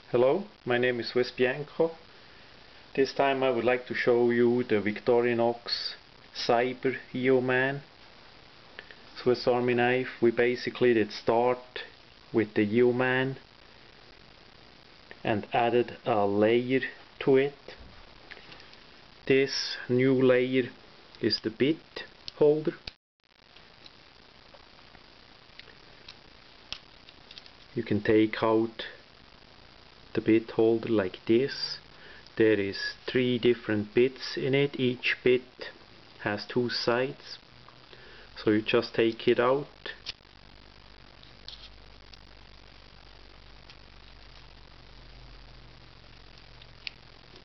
Hello, my name is swissbianco. This time I would like to show you the Victorinox cyber-yeoman Swiss Army knife. We basically did start with the yeoman and added a layer to it. This new layer is the bit holder. You can take out the bit holder like this. There is 3 different bits in it. Each bit has 2 sides, so you just take it out,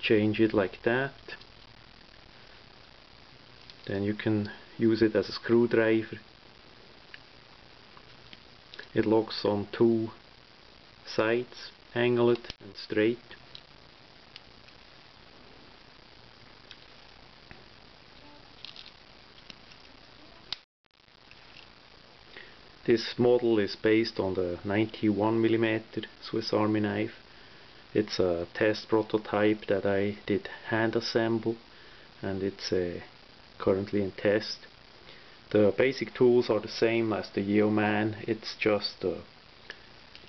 change it like that, then you can use it as a screwdriver. It locks on 2 sides, angled and straight. This model is based on the 91mm Swiss Army knife. It's a test prototype that I did hand assemble, and it's currently in test. The basic tools are the same as the yeoman. It's just a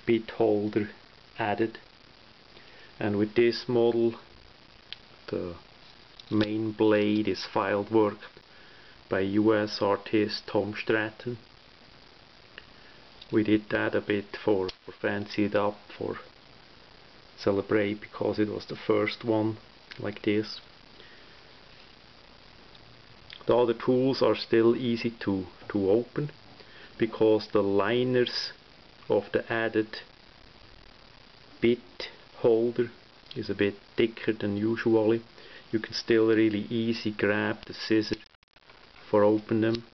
bit holder added, and with this model the main blade is filed work by US artist Tom Stratton. We did that a bit for fancy it up, for celebrate, because it was the first one like this. The other tools are still easy to open, because the liners of the added bit holder is a bit thicker than usually. You can still really easy grab the scissors for open them.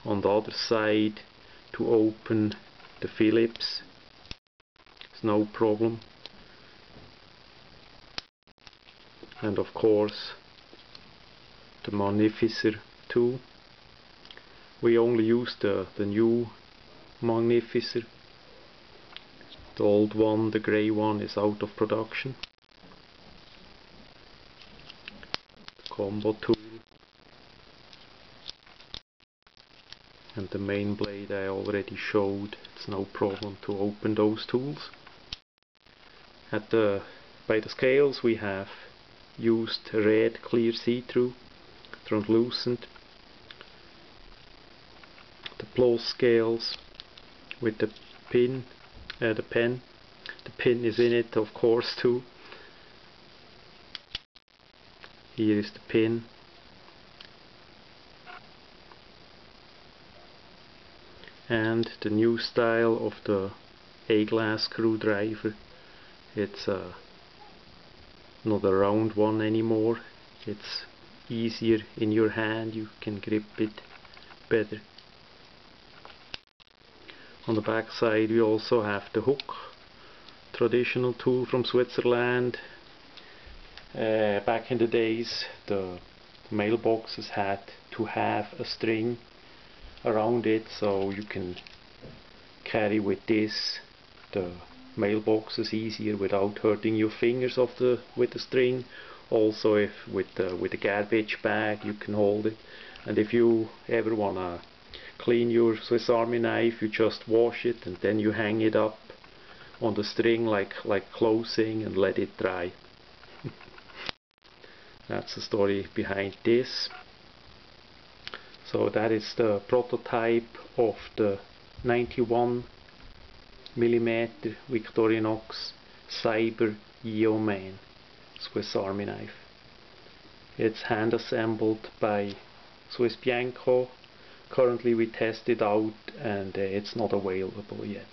On the other side, to open the Phillips, it's no problem. And of course the magnificer too. We only use the new magnificer. The old one, the grey one, is out of production. The combo tool and the main blade I already showed. It's no problem to open those tools. By the scales we have used red clear see-through, translucent. The plus scales with the pen. The pin is in it, of course, too. Here is the pin. And the new style of the A-glass screwdriver. It's not a round one anymore. It's easier in your hand, you can grip it better. On the back side we also have the hook, traditional tool from Switzerland. Back in the days the mailboxes had to have a string around it, so you can carry with this the mailboxes easier without hurting your fingers with the string. Also, if with the garbage bag you can hold it, and if you ever wanna clean your Swiss Army knife, you just wash it and then you hang it up on the string like clothing and let it dry. That's the story behind this. So that is the prototype of the 91mm Victorinox cyber-yeoman Swiss Army knife. It's hand assembled by swissbianco. Currently we test it out and it's not available yet.